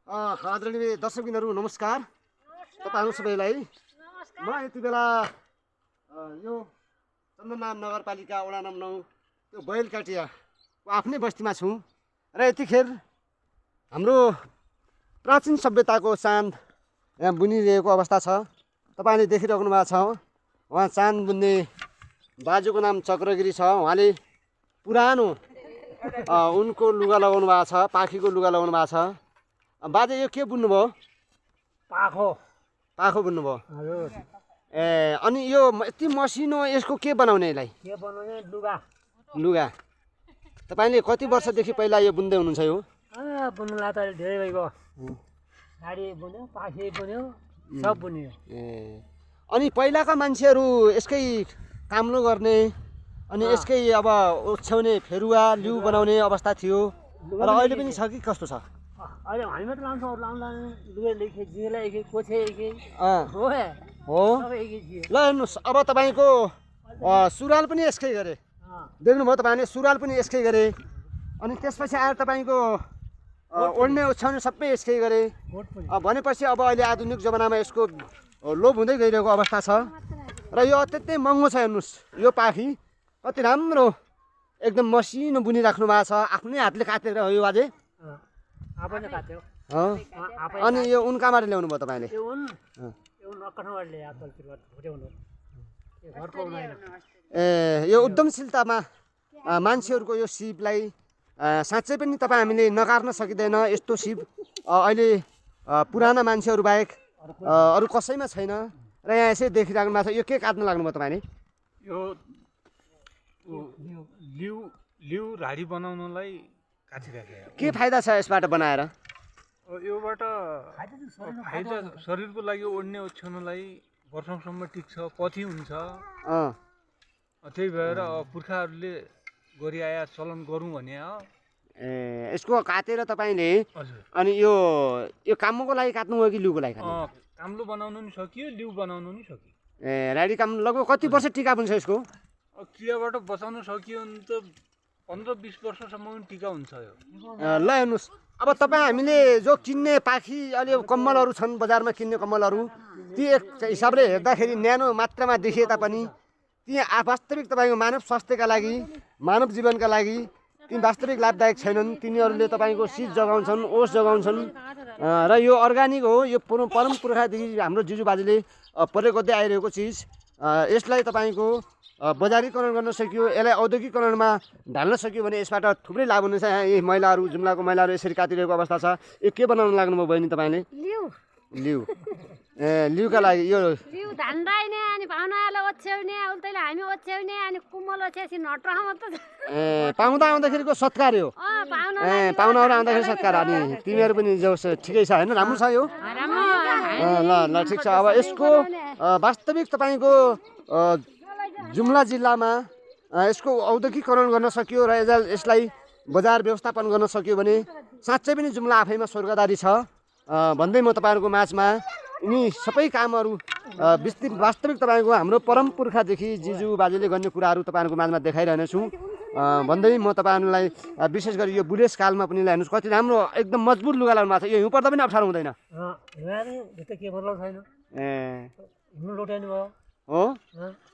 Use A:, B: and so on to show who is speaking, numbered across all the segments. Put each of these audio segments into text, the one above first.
A: आदरणीय दर्शकबिनहरू नमस्कार। तपाईहरु सबैलाई म यति बेला यो चन्दननाम नगरपालिका वडा नम्बर 9 त्यो बैलकाटियाको आफ्नै बस्तीमा छु र यतिखेर हाम्रो प्राचीन सभ्यताको चाँद यहाँ बुनिरहेको अवस्था छ। तपाईले देखिराख्नु भएको छ वहाँ चाँद बुन्ने बाजुको नाम चक्रगिरी छ। उहाँले पुरानो उनको लुगा लगाउनु भएको छ, पाखीको लुगा लगाउनु भएको छ। बाजे यो के बुन्नु भयो? पाखो बुन्नु भयो।
B: हजुर।
A: अनि यो यति मसिनो यसको के बनाउने यसलाई?
B: के बनाउने? लुगा।
A: लुगा। तपाईले कति वर्षदेखि पहिला यो बुन्दै हुनुहुन्छ यो?
B: बुन्नुलाई त धेरै भइगयो। साडी बुन्यो, पाखी बुन्यो, सब बुन्यो।
A: अनि पहिलाका मान्छेहरू यसकै काम्लो गर्ने अनि यसकै अब ओछ्याउने फेरुवा लिउ बनाउने अवस्था थियो र अहिले पनि छ कि कस्तो छ?
B: अहिले हामी मात्र लाउँछौँ, अरू लाउँदैन। लुगा लेखे, जिला एकै, कोछे एकै।
A: हो
B: सबै एकै थियो।
A: ल हेर्नुहोस्, अब तपाईँको सुरुवाल पनि यसकै गरे। देख्नुभयो तपाईँले, सुरुवाल पनि यसकै गरे। अनि त्यसपछि आएर तपाईँको ओढ्ने ओछ्याउने सबै यसकै गरे। भनेपछि अब अहिले आधुनिक जमानामा यसको लोप हुँदै गइरहेको अवस्था छ र यो अत्यन्तै महँगो छ। हेर्नुहोस्, यो पाखी कति राम्रो एकदम मसिनो बुनिराख्नु भएको छ। आफ्नै हातले काटेर हो यो बाजे?
B: आफैले काट्यो।
A: अनि यो उन कहाँबाट ल्याउनु भयो तपाईँले?
B: यो उन नकठबाट ल्याए आजकल फुट्याउनु। यो घरको उन होइन।
A: यो उद्यमशीलतामा मान्छेहरूको यो सिपलाई साँच्चै पनि तपाईँ हामीले नकार्न सकिँदैन। यस्तो सिप अहिले पुराना मान्छेहरू बाहेक अरू कसैमा छैन र यहाँ यसै देखिराख्नु भएको छ। यो के काट्न लाग्नुभयो तपाईँले?
C: यो लिउ राडी बनाउनलाई काटिराखेको।
A: के फाइदा छ यसबाट बनाएर?
C: योबाट फाइदा शरीरको लागि ओढ्ने ओछ्याउनलाई वर्षौंसम्म टिक्छ, पछि हुन्छ। त्यही भएर पुर्खाहरूले गरिआए चलन गरौँ भने हो।
A: यसको काटेर तपाईँले
C: हजुर।
A: अनि यो कामको लागि काट्नु हो कि लिउको लागि काट्नु?
C: काम्लो बनाउनु नि सकियो, लिउ बनाउनु नि सकियो।
A: राडी काम लगभग कति वर्ष टिका हुन्छ यसको?
C: किराबाट बचाउन सकियो भने त 15-20 वर्षसम्म पनि टिका हुन्छ यो।
A: ल हेर्नुहोस्, अब तपाईँ हामीले जो किन्ने पाखी अहिले कम्मलहरू छन् बजारमा किन्ने कम्मलहरू, ती एक हिसाबले हेर्दाखेरि न्यानो मात्रामा देखिए तापनि ती वास्तविक तपाईँको मानव स्वास्थ्यका लागि, मानव जीवनका लागि ती वास्तविक लाभदायक छैनन्। तिनीहरूले तपाईँको शीत जगाउँछन्, ओस जगाउँछन् र यो अर्ग्यानिक हो। यो परम्परादेखि हाम्रो जिजुबाजेले प्रयोग गर्दै आइरहेको चिज। यसलाई तपाईँको बजारीकरण गर्न सकियो, यसलाई औद्योगिकरणमा ढाल्न सकियो भने यसबाट थुप्रै लाभ हुनेछ। यहाँ यी महिलाहरू, जुम्लाको महिलाहरू यसरी काटिरहेको अवस्था छ। यो के बनाउन लाग्नुभयो बहिनी तपाईँले? लिउ। लिउका लागि यो
D: लिउ धान्दाइने अनि पाहुनाले ओछ्याउने, उल्टैले हामी ओछ्याउने अनि कुमल ओछ्यासी नटरह मात्र।
A: पाहुना आउँदाखेरिको सत्कार हो। पाहुनाहरू आउँदाखेरि सत्कार। अनि तिमीहरू पनि जो ठिकै छ होइन? राम्रो छ यो। ल ठिक छ। अब यसको वास्तविक तपाईँको जुम्ला जिल्लामा यसको औद्योगिकरण गर्न सकियो र यसलाई बजार व्यवस्थापन गर्न सकियो भने साँच्चै पनि जुम्ला आफैमा स्वर्गदारी छ भन्दै म तपाईँहरूको माझमा यिनी सबै कामहरू वास्तविक तपाईँको हाम्रो परमपुर्खादेखि जिजु बाजेले गर्ने कुराहरू तपाईँहरूको माझमा देखाइरहेको छु भन्दै म तपाईँहरूलाई विशेष गरी यो बुढेस कालमा पनि हेर्नुहोस् कति राम्रो एकदम मजबुत लुगा लाउनु भएको छ। यो हिउँ पर्दा पनि अप्ठ्यारो हुँदैन। हो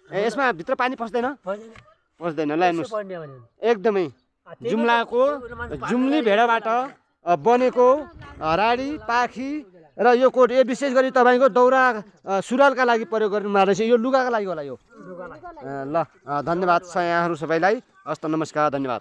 A: यसमा भित्र पानी पस्दैन? पस्दैन। ल हेर्नुहोस्, एकदमै जुम्लाको जुम्ली भेडाबाट बनेको राडी, पाखी र यो कोट, यो विशेष गरी तपाईँको दौरा सुरुवालका लागि प्रयोग गर्नुभएको रहेछ। यो लुगाका लागि होला यो। ल धन्यवाद छ यहाँहरू सबैलाई। हस्त नमस्कार, धन्यवाद।